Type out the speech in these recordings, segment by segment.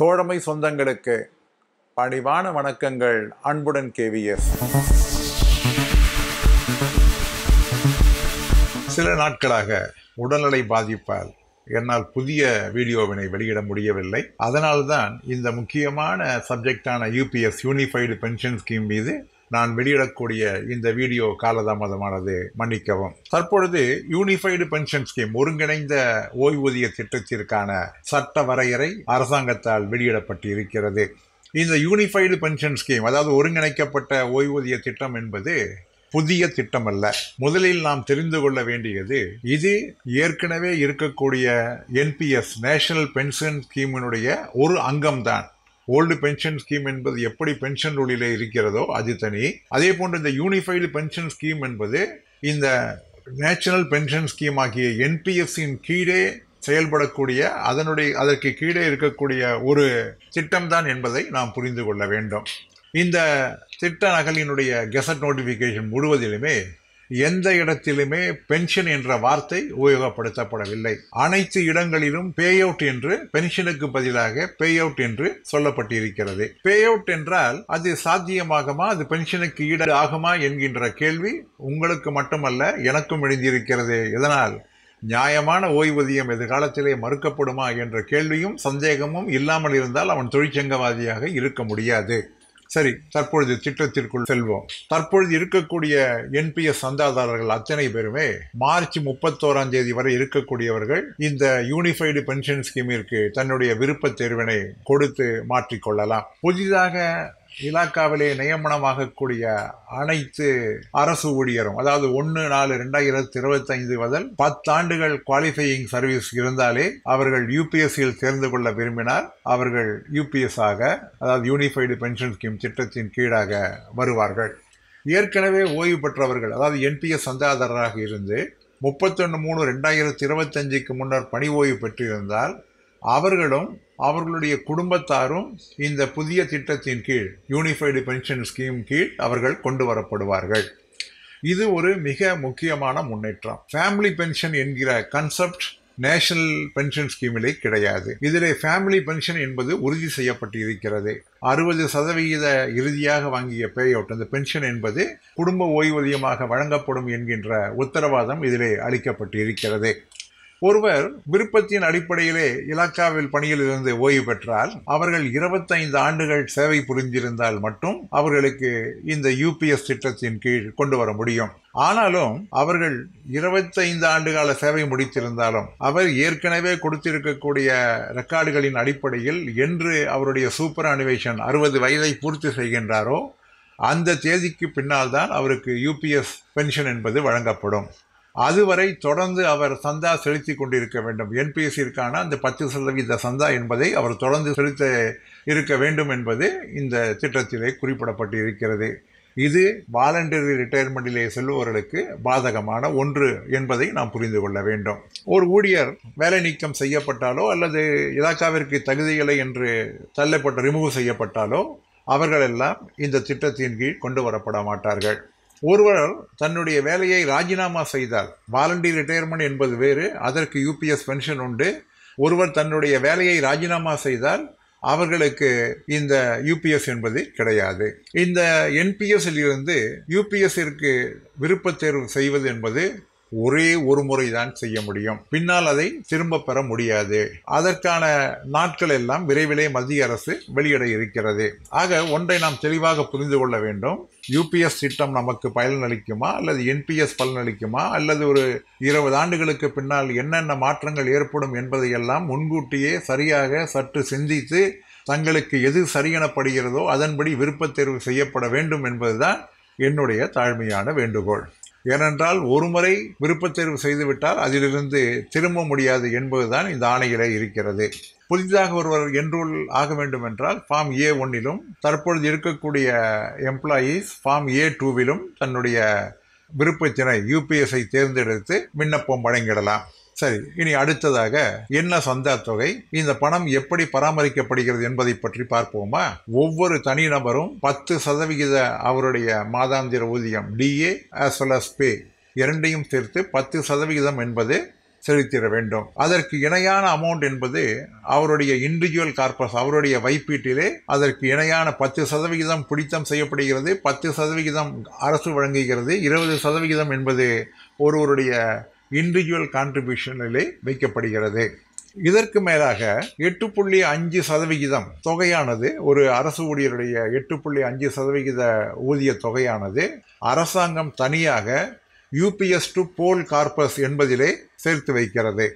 தோழமை சொந்தங்களுக்கு பணிவான வணக்கங்கள். அன்புடன் கேவிஎஸ். சில நாட்களாக உடல்நிலை பாதிப்பால் என்னால் புதிய வீடியோவினை வெளியிட முடியவில்லை. அதனால்தான் இந்த முக்கியமான சப்ஜெக்டான யூபிஎஸ் யூனிஃபைடு பென்ஷன் ஸ்கீம் மீது நான் வெளியிடக்கூடிய இந்த வீடியோ காலதாமதமானது, மன்னிக்கவும். தற்பொழுது யூனிஃபைடு பென்ஷன் ஸ்கீம், ஒருங்கிணைந்த ஓய்வூதிய திட்டத்திற்கான சட்ட வரையறை அரசாங்கத்தால் வெளியிடப்பட்டு இருக்கிறது. இந்த யூனிஃபைடு பென்ஷன் ஸ்கீம், அதாவது ஒருங்கிணைக்கப்பட்ட ஓய்வூதிய திட்டம் என்பது புதிய திட்டம் அல்ல. முதலில் நாம் தெரிந்து கொள்ள வேண்டியது, இது ஏற்கனவே இருக்கக்கூடிய என்பிஎஸ், நேஷனல் பென்ஷன் ஸ்கீமினுடைய ஒரு அங்கம்தான். ஓல்டு பென்ஷன் ஸ்கீம் என்பது எப்படி பென்ஷன் ரூலிலே இருக்கிறதோ அது தனி. அதே போன்று இந்த யூனிஃபைடு பென்ஷன் ஸ்கீம் என்பது இந்த நேஷனல் பென்ஷன் ஸ்கீம் ஆகிய என்பிஎஸ்ஸின் கீழே செயல்படக்கூடிய, அதற்கு கீழே இருக்கக்கூடிய ஒரு திட்டம்தான் என்பதை நாம் புரிந்து கொள்ள வேண்டும். இந்த திட்ட நகலினுடைய கெசட் நோட்டிஃபிகேஷன் முழுவதிலுமே எந்த இடத்திலுமே பென்ஷன் என்ற வார்த்தை உபயோகப்படுத்தப்படவில்லை. அனைத்து இடங்களிலும் பே அவுட் என்று, பென்ஷனுக்கு பதிலாக பே அவுட் என்று சொல்லப்பட்டிருக்கிறது. பே அவுட் என்றால் அது சாத்தியமாகுமா, அது பென்ஷனுக்கு ஈடு ஆகுமா என்கின்ற கேள்வி உங்களுக்கு மட்டுமல்ல எனக்கும் எழுந்திருக்கிறது. இதனால் நியாயமான ஓய்வூதியம் எதிர்காலத்திலே மறுக்கப்படுமா என்ற கேள்வியும் சந்தேகமும் இல்லாமல் இருந்தால் அவன் தொழிற்சங்கவாதியாக இருக்க முடியாது. சரி, தற்பொழுது திட்டத்திற்குள் செல்வோம். தற்பொழுது இருக்கக்கூடிய என்பிஎஸ் சந்தாதாரர்கள் அத்தனை பேருமே மார்ச் 31 வரை இருக்கக்கூடியவர்கள் இந்த யூனிஃபைடு பென்ஷன் ஸ்கீமிற்கு தன்னுடைய விருப்ப தேர்வினை கொடுத்து மாற்றிக்கொள்ளலாம். புதிதாக இலாக்காவிலே நியமனமாகக்கூடிய அனைத்து அரசு ஊழியரும், அதாவது 1/4/2025 முதல் 10 ஆண்டுகள் குவாலிஃபையிங் சர்வீஸ் இருந்தாலே அவர்கள் யூபிஎஸ்சியில் சேர்ந்து கொள்ள விரும்பினால் அவர்கள் யூபிஎஸ் ஆக, அதாவது யூனிஃபைடு பென்ஷன் ஸ்கீம் திட்டத்தின் கீழாக வருவார்கள். ஏற்கனவே ஓய்வு பெற்றவர்கள், அதாவது என்பிஎஸ் சந்தாதாரராக இருந்து 31/3/2025 முன்னர் பணி ஓய்வு பெற்றிருந்தால் அவர்களும் அவர்களுடைய குடும்பத்தாரும் இந்த புதிய திட்டத்தின் கீழ், யூனிஃபைடு பென்ஷன் ஸ்கீம் கீழ் அவர்கள் கொண்டு வரப்படுவார்கள். இது ஒரு மிக முக்கியமான முன்னேற்றம். ஃபேமிலி பென்ஷன் என்கிற கன்செப்ட் நேஷனல் பென்ஷன் ஸ்கீமிலே கிடையாது. இதிலே ஃபேமிலி பென்ஷன் என்பது உறுதி செய்யப்பட்டு இருக்கிறது. 60% இறுதியாக வாங்கிய பே அவுட், அந்த பென்ஷன் என்பது குடும்ப ஓய்வூதியமாக வழங்கப்படும் என்கின்ற உத்தரவாதம் இதிலே அளிக்கப்பட்டு இருக்கிறது. ஒருவர் விருப்பத்தின் அடிப்படையிலே இலாக்காவில் பணியில் இருந்து ஓய்வு பெற்றால் அவர்கள் 25 ஆண்டுகள் சேவை புரிந்திருந்தால் மட்டும் அவர்களுக்கு இந்த யூபிஎஸ் திட்டத்தின் கீழ் கொண்டு வர முடியும். ஆனாலும் அவர்கள் 25 ஆண்டுகால சேவை முடித்திருந்தாலும் அவர் ஏற்கனவே கொடுத்திருக்கக்கூடிய ரெக்கார்டுகளின் அடிப்படையில் என்று அவருடைய சூப்பர் அனிவேஷன் 60 வயதை பூர்த்தி செய்கின்றாரோ அந்த தேதிக்கு பின்னால் தான் அவருக்கு யூபிஎஸ் பென்ஷன் என்பது வழங்கப்படும். அதுவரை தொடர்ந்து அவர் சந்தா செலுத்தி கொண்டிருக்க வேண்டும். என்பிஎஸ்சிற்கான அந்த 10% சந்தா என்பதை அவர் தொடர்ந்து செலுத்த இருக்க வேண்டும் என்பது இந்த திட்டத்திலே குறிப்பிடப்பட்டு இருக்கிறது. இது வாலண்டரி ரிட்டையர்மெண்டிலே செல்பவர்களுக்கு பாதகமான ஒன்று என்பதை நாம் புரிந்து கொள்ள வேண்டும். ஒரு ஊழியர் வேலை நீக்கம் செய்யப்பட்டாலோ அல்லது இலாக்காவிற்கு தகுதிகளை என்று ரிமூவ் செய்யப்பட்டாலோ அவர்களெல்லாம் இந்த திட்டத்தின் கீழ் கொண்டு வரப்பட மாட்டார்கள். ஒருவர் தன்னுடைய வேலையை ராஜினாமா செய்தால், வாலண்டரி ரிட்டையர்மெண்ட் என்பது வேறு, அதற்கு யூபிஎஸ் பென்ஷன் உண்டு. ஒருவர் தன்னுடைய வேலையை ராஜினாமா செய்தால் அவர்களுக்கு இந்த யூபிஎஸ் என்பது கிடையாது. இந்த என்பிஎஸ்ஸில் இருந்து யூபிஎஸ்ஸிற்கு விருப்ப தேர்வு செய்வது என்பது ஒரே ஒரு முறைதான் செய்ய முடியும். பின்னால் அதை திரும்ப பெற முடியாது. அதற்கான நாட்கள் எல்லாம் விரைவிலே மத்திய அரசு வெளியிட இருக்கிறது. ஆக ஒன்றை நாம் தெளிவாக புரிந்து கொள்ள வேண்டும். யூபிஎஸ் திட்டம் நமக்கு பலனளிக்குமா அல்லது என்பிஎஸ் பலனளிக்குமா அல்லது ஒரு 20 ஆண்டுகளுக்கு பின்னால் என்னென்ன மாற்றங்கள் ஏற்படும் என்பதையெல்லாம் முன்கூட்டியே சரியாக சற்று சிந்தித்து தங்களுக்கு எது சரியெனப்படுகிறதோ அதன்படி விருப்ப தேர்வு செய்யப்பட வேண்டும் என்பதுதான் என்னுடைய தாழ்மையான வேண்டுகோள். ஏனென்றால் ஒரு முறை விருப்ப தேர்வு செய்துவிட்டால் அதிலிருந்து திரும்ப முடியாது என்பதுதான் இந்த ஆணையிலே இருக்கிறது. புதிதாக ஒருவர் என்ரோல் ஆக வேண்டும் என்றால் ஃபார்ம் A1 தற்பொழுது இருக்கக்கூடிய எம்ப்ளாயீஸ் ஃபார்ம் A2 தன்னுடைய விருப்பத்தினை யூபிஎஸ்ஐ தேர்ந்தெடுத்து விண்ணப்பம் வழங்கிடலாம். சரி, இனி அடுத்ததாக என்ன சந்தா தொகை, இந்த பணம் எப்படி பராமரிக்கப்படுகிறது என்பதை பற்றி பார்ப்போமா? ஒவ்வொரு தனிநபரும் 10% அவருடைய மாதாந்திர ஊதியம், டிஏ as well as பே இரண்டையும் சேர்த்து 10% என்பது செலுத்திட வேண்டும். அதற்கு இணையான அமௌண்ட் என்பது அவருடைய இண்டிவிஜுவல் கார்பஸ், அவருடைய வைப்பீட்டிலே அதற்கு இணையான 10% பிடித்தம் செய்யப்படுகிறது, 10% அரசு வழங்குகிறது, 20% என்பது ஒருவருடைய இண்டிவிஜுவல் கான்ட்ரிபியூஷனிலே வைக்கப்படுகிறது. இதற்கு மேலாக 8.5% தொகையானது, ஒரு அரசு ஊழியருடைய 8.5% ஊதிய தொகையானது அரசாங்கம் தனியாக யூபிஎஸ் டு போல் கார்பஸ் என்பதிலே சேர்த்து வைக்கிறது.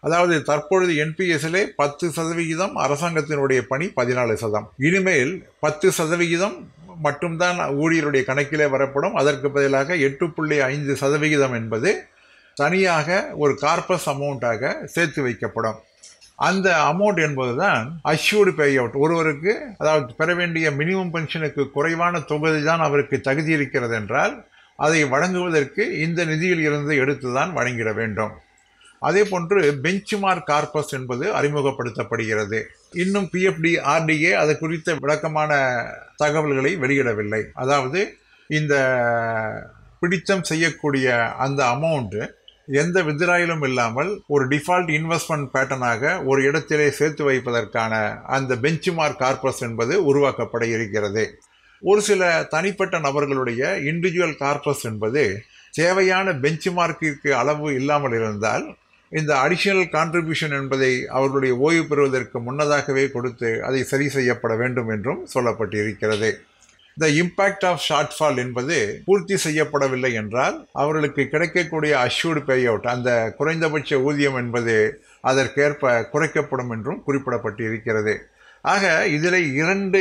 அதாவது தற்பொழுது என்பிஎஸ்ஸிலே 10% அரசாங்கத்தினுடைய பணி 14%. இனிமேல் 10% மட்டும்தான் ஊழியருடைய கணக்கிலே வரப்படும். அதற்கு பதிலாக 8.5% என்பது தனியாக ஒரு கார்பஸ் அமௌண்ட்டாக சேர்த்து வைக்கப்படும். அந்த அமௌண்ட் என்பதுதான் அஷ்யூர்டு பே அவுட். ஒருவருக்கு, அதாவது பெற வேண்டிய மினிமம் பென்ஷனுக்கு குறைவான தொகை தான் அவருக்கு தகுதி இருக்கிறது என்றால் அதை வழங்குவதற்கு இந்த நிதியில் இருந்து எடுத்துதான் வழங்கிட வேண்டும். அதே போன்று பெஞ்ச் மார்க் கார்பஸ் என்பது அறிமுகப்படுத்தப்படுகிறது. இன்னும் பிஎஃப்டி ஆர்டிஏ அது குறித்த விளக்கமான தகவல்களை வெளியிடவில்லை. அதாவது இந்த பிடித்தம் செய்யக்கூடிய அந்த அமௌண்ட் எந்த வித்ராயிலும் இல்லாமல் ஒரு டிஃபால்ட் இன்வெஸ்ட்மெண்ட் பேட்டர்னாக ஒரு இடத்திலே சேர்த்து வைப்பதற்கான அந்த பெஞ்ச் மார்க் கார்பஸ் என்பது உருவாக்கப்பட இருக்கிறது. ஒரு சில தனிப்பட்ட நபர்களுடைய இண்டிவிஜுவல் கார்பஸ் என்பது தேவையான பெஞ்ச் மார்க்கிற்கு அளவு இல்லாமல் இருந்தால் இந்த அடிஷனல் கான்ட்ரிபியூஷன் என்பதை அவர்களுடைய ஓய்வு பெறுவதற்கு முன்னதாகவே கொடுத்து அதை சரி செய்யப்பட வேண்டும் என்றும் சொல்லப்பட்டிருக்கிறது. த இம்பேக்ட் ஆஃப் ஷார்ட்ஃபால் என்பது பூர்த்தி செய்யப்படவில்லை என்றால் அவர்களுக்கு கிடைக்கக்கூடிய அஷ்யூர்டு பே அவுட், அந்த குறைந்தபட்ச ஊதியம் என்பது அதற்கேற்ப குறைக்கப்படும் என்றும் குறிப்பிடப்பட்டு இருக்கிறது. ஆக இதில் 2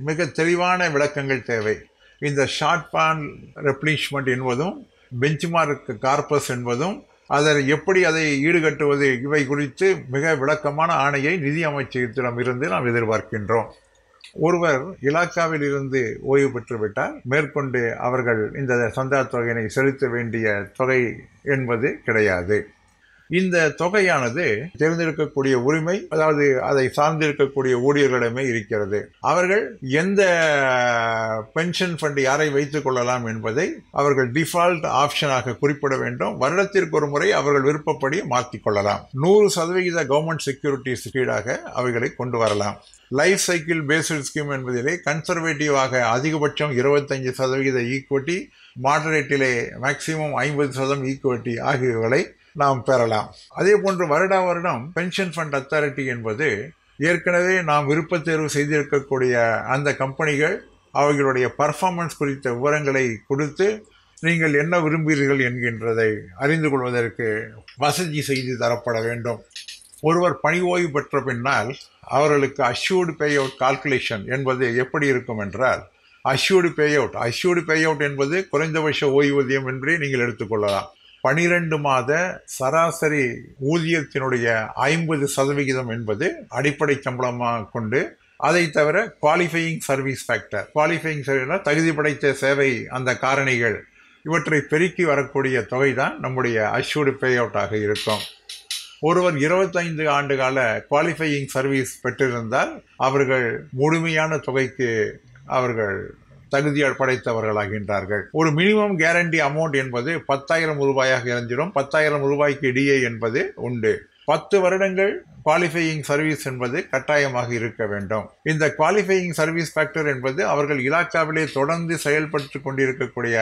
மிக தெளிவான விளக்கங்கள் தேவை. இந்த ஷார்ட்ஃபால் ரெப்ளிஷ்மெண்ட் என்பதும் பெஞ்ச்மார்க் கார்பஸ் என்பதும் எப்படி அதை ஈடுகட்டுவது, இவை குறித்து மிக விளக்கமான ஆணையை நிதி அமைச்சகத்திடம் இருந்து நாம் எதிர்பார்க்கின்றோம். ஒருவர் இலாக்காவில் இருந்து ஓய்வு பெற்றுவிட்டால் மேற்கொண்டு அவர்கள் இந்த சந்தா தொகையினை செலுத்த வேண்டிய தொகை என்பது கிடையாது. இந்த தொகையானது தேர்ந்தெடுக்கக்கூடிய உரிமை, அதாவது அதை சார்ந்திருக்கக்கூடிய ஊழியர்களிடமே இருக்கிறது. அவர்கள் எந்த பென்ஷன் ஃபண்ட் யாரை வைத்துக் கொள்ளலாம் என்பதை அவர்கள் டிஃபால்ட் ஆப்ஷனாக குறிப்பிட வேண்டும். வருடத்திற்கு ஒரு முறை அவர்கள் விருப்பப்படி மாற்றிக்கொள்ளலாம். 100% கவர்மெண்ட் செக்யூரிட்டிஸ் கீழாக அவைகளை கொண்டு வரலாம். லைஃப் சைக்கிள் பேஸ்டு ஸ்கீம் என்பதிலே கன்சர்வேட்டிவாக அதிகபட்சம் 25% ஈக்குவிட்டி, மாடரேட்டிலே மேக்சிமம் 50% ஈக்குவிட்டி ஆகியவைகளை நாம் பெறலாம். அதே போன்று வருடம் பென்ஷன் ஃபண்ட் அத்தாரிட்டி என்பது ஏற்கனவே நாம் விருப்ப தேர்வு செய்திருக்கக்கூடிய அந்த கம்பெனிகள் அவைகளுடைய பர்ஃபார்மன்ஸ் குறித்த விவரங்களை கொடுத்து நீங்கள் என்ன விரும்புகிறீர்கள் என்கின்றதை அறிந்து கொள்வதற்கு வசதி செய்து தரப்பட வேண்டும். ஒருவர் பணி ஓய்வு பெற்ற பின்னால் அவர்களுக்கு அஷ்யூர்டு பே அவுட் கால்குலேஷன் என்பது எப்படி இருக்கும் என்றால், அஷ்யூர்டு பே அவுட் என்பது குறைந்தபட்ச ஓய்வூதியம் என்றே நீங்கள் எடுத்துக்கொள்ளலாம். 12 மாத சராசரி ஊதியத்தினுடைய 50% என்பது அடிப்படை சம்பளமாக கொண்டு, அதை தவிர குவாலிஃபையிங் சர்வீஸ் ஃபேக்டர், தகுதி படைத்த சேவை அந்த காரணிகள், இவற்றை பெருக்கி வரக்கூடிய தொகை தான் நம்முடைய அஷ்யூர்டு பே அவுட்டாக இருக்கும். ஒருவர் 25 ஆண்டு கால குவாலிஃபையிங் சர்வீஸ் பெற்றிருந்தால் அவர்கள் முழுமையான தொகைக்கு அவர்கள் தகுதி படைத்தவர்களாகின்றார்கள். ஒரு மினிமம் கேரண்டி அமௌண்ட் என்பது 10,000 ரூபாயாக இருந்திடும். 10,000 ரூபாய்க்கு டிஏ என்பது உண்டு. 10 வருடங்கள் குவாலிஃபையிங் சர்வீஸ் என்பது கட்டாயமாக இருக்க வேண்டும். இந்த குவாலிஃபையிங் சர்வீஸ் ஃபேக்டர் என்பது அவர்கள் இலாக்காவிலே தொடர்ந்து செயல்பட்டு கொண்டிருக்கக்கூடிய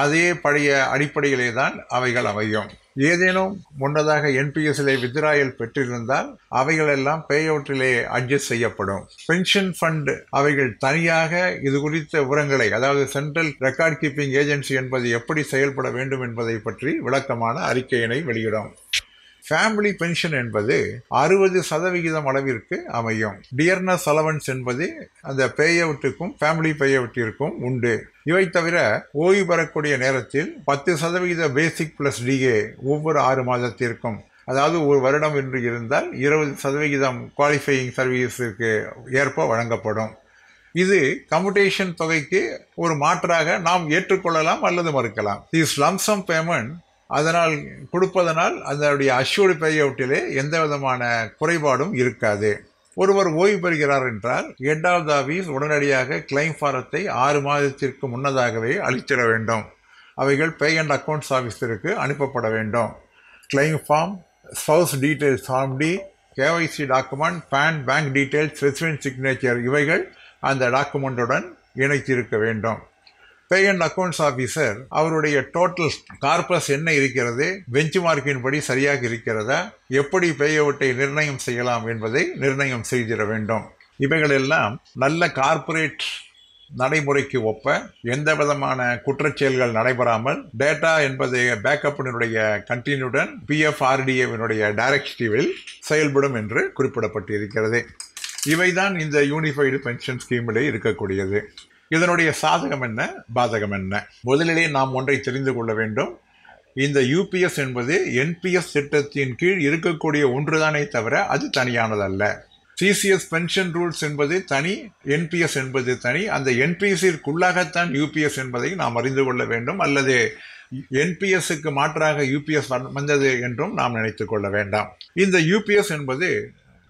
அதே பழைய அடிப்படையிலே தான் அவைகள் அமையும். ஏதேனும் முன்னதாக என்பிஎஸ்ஸிலே வித்ராயல் பெற்றிருந்தால் அவைகளெல்லாம் பே அவுட்டிலே அட்ஜஸ்ட் செய்யப்படும். பென்ஷன் ஃபண்ட் அவைகள் தனியாக இது குறித்த விவரங்களை, அதாவது சென்ட்ரல் ரெக்கார்ட் கீப்பிங் ஏஜென்சி என்பது எப்படி செயல்பட வேண்டும் என்பதை பற்றி விளக்கமான அறிக்கையினை வெளியிடும். ஃபேமிலி பென்ஷன் என்பது 60% அளவிற்கு அமையும். டியர்னஸ் அலவன்ஸ் என்பது அந்த பே அவுட்டுக்கும் ஃபேமிலி பே அவுட்டிற்கும் உண்டு. இவை தவிர ஓய்வு பெறக்கூடிய நேரத்தில் 10% பேசிக் பிளஸ் டிஏ ஒவ்வொரு 6 மாதத்திற்கும், அதாவது ஒரு வருடம் என்று இருந்தால் 20% குவாலிஃபையிங் சர்வீஸுக்கு ஏற்ப வழங்கப்படும். இது கம்யூட்டேஷன் தொகைக்கு ஒரு மாற்றாக நாம் ஏற்றுக்கொள்ளலாம் அல்லது மறுக்கலாம். திஸ் லம்சம் பேமெண்ட் அதனால் கொடுப்பதனால் அதனுடைய அஷ்யூர்டு பே அவுட்டிலே எந்த விதமான குறைபாடும் இருக்காது. ஒருவர் ஓய்வு பெறுகிறார் என்றால் ஹெட் ஆஃப் த ஆஃபீஸ் உடனடியாக கிளைம் ஃபாரத்தை 6 மாதத்திற்கு முன்னதாகவே அளித்திட வேண்டும். அவைகள் பே அண்ட் அக்கவுண்ட்ஸ் ஆஃபீஸருக்கு அனுப்பப்பட வேண்டும். Claim form, spouse details form D, KYC document, PAN, bank details, resident signature இவைகள் அந்த டாக்குமெண்ட்டுடன் இணைத்திருக்க வேண்டும். பே அண்ட் அக்கௌண்ட்ஸ் ஆஃபீஸர் அவருடைய டோட்டல் கார்பஸ் என்ன இருக்கிறது, பெஞ்ச் மார்க்கின் படி சரியாக இருக்கிறதா, எப்படி பே அவுட்டை நிர்ணயம் செய்யலாம் என்பதை நிர்ணயம் செய்திட வேண்டும். இவைகளெல்லாம் நல்ல கார்ப்பரேட் நடைமுறைக்கு ஒப்ப எந்த விதமான குற்றச்செயல்கள் நடைபெறாமல் டேட்டா என்பது பேக்கப்பினுடைய கண்டினியூடன் PFRDAவினுடைய டைரக்டிவில் செயல்படும் என்று குறிப்பிடப்பட்டிருக்கிறது. இவைதான் இந்த யூனிஃபைடு பென்ஷன் ஸ்கீமிலே இருக்கக்கூடியது. இதனுடைய சாதகம் என்ன, பாதகம் என்ன? முதலிலே நாம் ஒன்றை தெரிந்து கொள்ள வேண்டும். இந்த UPS என்பது NPS திட்டத்தின் கீழ் இருக்கக்கூடிய ஒன்றுதானே தவிர அது தனியானதல்ல. CCS பென்ஷன் ரூல்ஸ் என்பது தனி, NPS என்பது தனி. அந்த NPSற்குள்ளாகத்தான் UPS என்பதை நாம் அறிந்து கொள்ள வேண்டும். அல்லது NPSக்கு மாற்றாக UPS வந்தது என்றும் நாம் நினைத்து கொள்ள வேண்டாம். இந்த UPS என்பது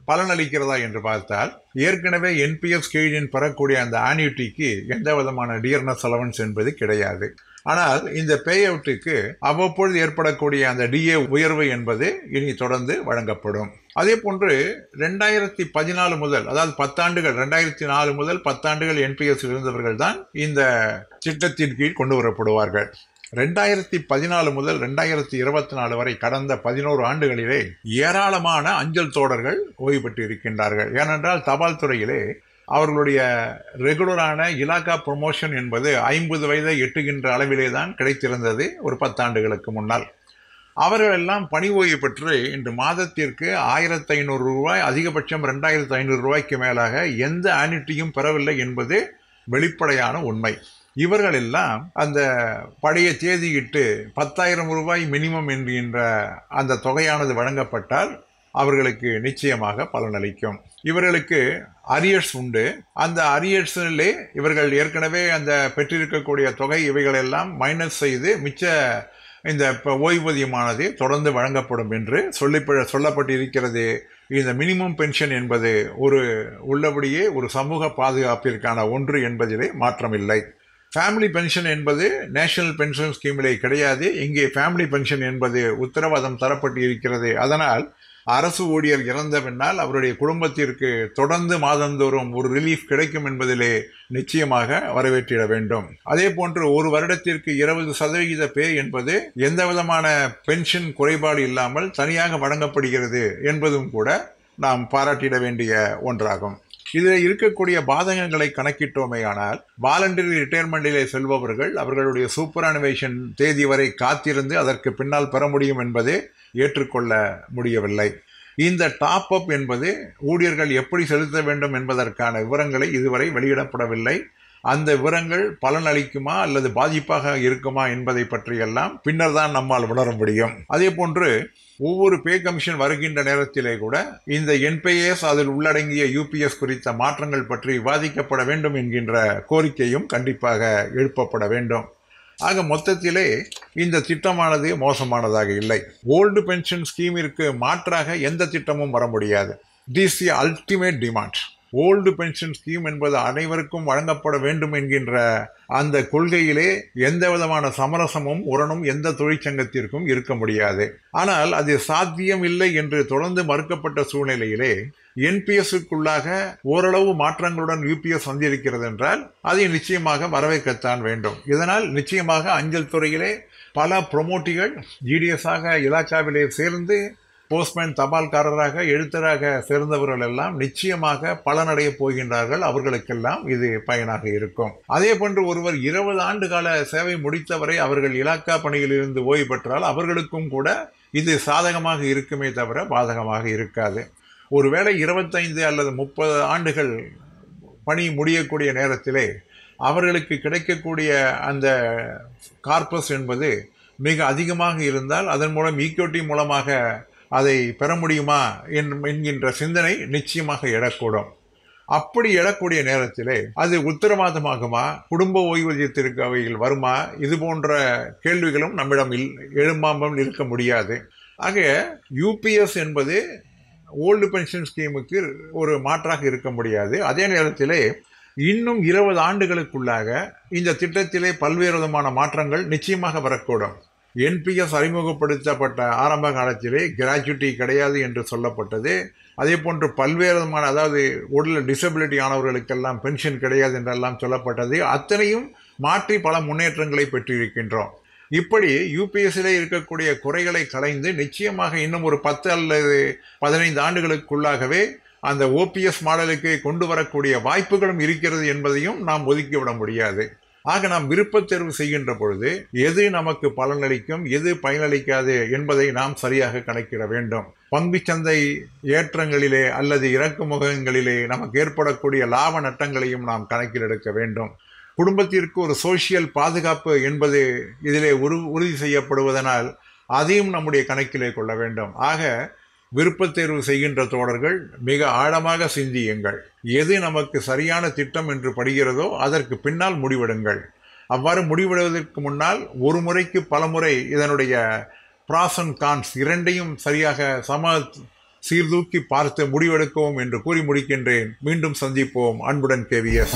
பலனளிக்கிறதா என்று பார்த்தால், ஏற்கனவே NPS கீழின் பெறக்கூடிய அந்த ஆன்யூட்டிக்கு எந்த விதமான டியர்னஸ் அலவன்ஸ் என்பது கிடையாது. ஆனால் இந்த பே அவுட்டுக்கு அவ்வப்பொழுது ஏற்படக்கூடிய அந்த DA உயர்வு என்பது இனி தொடர்ந்து வழங்கப்படும். அதே போன்று 2014 முதல், அதாவது 10 ஆண்டுகள், 2004 முதல் 10 ஆண்டுகள் NPS இருந்தவர்கள் தான் இந்த திட்டத்தின் கீழ் கொண்டு வரப்படுவார்கள். 2014 முதல் 2024 வரை கடந்த 11 ஆண்டுகளிலே ஏராளமான அஞ்சல் தோடர்கள் ஓய்வு பெற்று இருக்கின்றார்கள். ஏனென்றால் தபால் துறையிலே அவர்களுடைய ரெகுலரான இலாக்கா ப்ரொமோஷன் என்பது 50 வயதை எட்டுகின்ற அளவிலே தான் கிடைத்திருந்தது ஒரு 10 ஆண்டுகளுக்கு முன்னால். அவர்கள் எல்லாம் பணி ஓய்வு பெற்று இன்று மாதத்திற்கு 1500 ரூபாய், அதிகபட்சம் 2500 ரூபாய்க்கு மேலாக எந்த ஆனிட்டியும் பெறவில்லை என்பது வெளிப்படையான உண்மை. இவர்கள் எல்லாம் அந்த பழைய தேதியிட்டு 10,000 ரூபாய் மினிமம் என்கின்ற அந்த தொகையானது வழங்கப்பட்டால் அவர்களுக்கு நிச்சயமாக பலனளிக்கும். இவர்களுக்கு அரியர்ஸ் உண்டு. அந்த அரியர்ஸிலே இவர்கள் ஏற்கனவே அந்த பெற்றிருக்கக்கூடிய தொகை இவைகளெல்லாம் மைனஸ் செய்து மிச்ச இந்த ஓய்வூதியமானது தொடர்ந்து வழங்கப்படும் என்று சொல்லப்பட்டிருக்கிறது. இந்த மினிமம் பென்ஷன் என்பது ஒரு உள்ளபடியே ஒரு சமூக பாதுகாப்பிற்கான ஒன்று என்பதிலே மாற்றமில்லை. ஃபேமிலி பென்ஷன் என்பது நேஷனல் பென்ஷன் ஸ்கீமிலே கிடையாது. இங்கே ஃபேமிலி பென்ஷன் என்பது உத்தரவாதம் தரப்பட்டு இருக்கிறது. அதனால் அரசு ஊழியர் இறந்த பின்னால் அவருடைய குடும்பத்திற்கு தொடர்ந்து மாதந்தோறும் ஒரு ரிலீஃப் கிடைக்கும் என்பதிலே நிச்சயமாக வரவேற்றிட வேண்டும். அதே போன்று ஒரு வருடத்திற்கு 20% பே என்பது எந்த விதமான பென்ஷன் குறைபாடு இல்லாமல் தனியாக வழங்கப்படுகிறது என்பதும் கூட நாம் பாராட்டிட வேண்டிய ஒன்றாகும். இதில் இருக்கக்கூடிய பாதகங்களை கணக்கிட்டோமேயானால், வாலண்டரி ரிட்டையர்மெண்டிலே செல்பவர்கள் அவர்களுடைய சூப்பரானுவேஷன் தேதி வரை காத்திருந்து அதற்கு பின்னால் பெற முடியும் என்பது ஏற்றுக்கொள்ள முடியவில்லை. இந்த டாப் அப் என்பது ஊழியர்கள் எப்படி செலுத்த வேண்டும் என்பதற்கான விவரங்களை இதுவரை வெளியிடப்படவில்லை. அந்த விவரங்கள் பலனளிக்குமா அல்லது பாதிப்பாக இருக்குமா என்பதை பற்றியெல்லாம் பின்னர் தான் நம்மால் உணர முடியும். அதே போன்று ஒவ்வொரு பே கமிஷன் வருகின்ற நேரத்திலே கூட இந்த NPS அதில் உள்ளடங்கிய UPS குறித்த மாற்றங்கள் பற்றி விவாதிக்கப்பட வேண்டும் என்கின்ற கோரிக்கையும் கண்டிப்பாக எழுப்பப்பட வேண்டும். ஆக மொத்தத்திலே இந்த திட்டமானது மோசமானதாக இல்லை. ஓல்டு பென்ஷன் ஸ்கீமிற்கு மாற்றாக எந்த திட்டமும் வர முடியாது. This the ultimate demand. Old pension scheme என்பது அனைவருக்கும் வழங்கப்பட வேண்டும் என்கின்ற அந்த கொள்கையிலே எந்த விதமான சமரசமும் உரணும் எந்த தொழிற்சங்கத்திற்கும் இருக்க முடியாது. ஆனால் அது சாத்தியம் இல்லை என்று தொடர்ந்து மறுக்கப்பட்ட சூழ்நிலையிலே NPSக்குள்ளாக ஓரளவு மாற்றங்களுடன் UPS வந்திருக்கிறது என்றால் அதை நிச்சயமாக வரவேற்கத்தான் வேண்டும். இதனால் நிச்சயமாக அஞ்சல் துறையிலே பல ப்ரொமோட்டிகள் GDS-ஆக இலாக்காவிலே சேர்ந்து போஸ்ட்மேன், தபால்காரராக, எழுத்தராக சேர்ந்தவர்கள் எல்லாம் நிச்சயமாக பலனடைய போகின்றார்கள். அவர்களுக்கெல்லாம் இது பயனாக இருக்கும். அதே போன்று ஒருவர் 20 ஆண்டு கால சேவை முடித்தவரை அவர்கள் இலாக்கா பணியிலிருந்து ஓய்வு பெற்றால் அவர்களுக்கும் கூட இது சாதகமாக இருக்குமே தவிர பாதகமாக இருக்காது. ஒருவேளை 25 அல்லது 30 ஆண்டுகள் பணி முடியக்கூடிய நேரத்திலே அவர்களுக்கு கிடைக்கக்கூடிய அந்த கார்பஸ் என்பது மிக அதிகமாக இருந்தால் அதன் மூலம் ஈக்விட்டி மூலமாக அதை பெற முடியுமா என்கின்ற சிந்தனை நிச்சயமாக எழக்கூடும். அப்படி எழக்கூடிய நேரத்திலே அது உத்தரவாதமாகுமா, குடும்ப ஓய்வூதியத்திற்கு அவையில் வருமா, இது போன்ற கேள்விகளும் நம்மிடம் எழும்பாமல் இருக்க முடியாது. ஆக UPS என்பது ஓல்டு பென்ஷன் ஸ்கீமுக்கு ஒரு மாற்றாக இருக்க முடியாது. அதே நேரத்திலே இன்னும் 20 ஆண்டுகளுக்குள்ளாக இந்த திட்டத்திலே பல்வேறு விதமான மாற்றங்கள் நிச்சயமாக வரக்கூடும். என்பிஎஸ் அறிமுகப்படுத்தப்பட்ட ஆரம்ப காலத்திலே கிராஜுவிட்டி கிடையாது என்று சொல்லப்பட்டது. அதே போன்று பல்வேறு விதமான, அதாவது உடல் டிசபிலிட்டி ஆனவர்களுக்கெல்லாம் பென்ஷன் கிடையாது என்றெல்லாம் சொல்லப்பட்டது. அத்தனையும் மாற்றி பல முன்னேற்றங்களை பெற்றிருக்கின்றோம். இப்படி யூபிஎஸ்சியில் இருக்கக்கூடிய குறைகளை களைந்து நிச்சயமாக இன்னும் ஒரு 10 அல்லது 15 ஆண்டுகளுக்குள்ளாகவே அந்த ஓபிஎஸ் மாடலுக்கு கொண்டு வரக்கூடிய வாய்ப்புகளும் இருக்கிறது என்பதையும் நாம் ஒதுக்கிவிட முடியாது. ஆக நாம் விருப்பத் தேர்வு செய்கின்ற பொழுது எது நமக்கு பலனளிக்கும், எது பயனளிக்காது என்பதை நாம் சரியாக கணக்கிட வேண்டும். பங்குச்சந்தை ஏற்றங்களிலே அல்லது இறக்குமுகங்களிலே நமக்கு ஏற்படக்கூடிய லாப நட்டங்களையும் நாம் கணக்கில் எடுக்க வேண்டும். குடும்பத்திற்கு ஒரு சோசியல் பாதுகாப்பு என்பது இதிலே உறுதி செய்யப்படுவதனால் அதையும் நம்முடைய கணக்கிலே கொள்ள வேண்டும். ஆக விருப்பத் தேர்வு செய்கின்ற தோழர்கள் மிக ஆழமாக சிந்தியுங்கள். எது நமக்கு சரியான திட்டம் என்று படுகிறதோ அதற்கு பின்னால் முடிவெடுங்கள். அவ்வாறு முடிவெடுவதற்கு முன்னால் ஒரு முறைக்கு பல முறை இதனுடைய ப்ராஸ் அண்ட் கான்ஸ் இரண்டையும் சரியாக சீர்தூக்கி பார்த்து முடிவெடுக்கவும் என்று கூறி முடிக்கின்றேன். மீண்டும் சந்திப்போம். அன்புடன் KVS.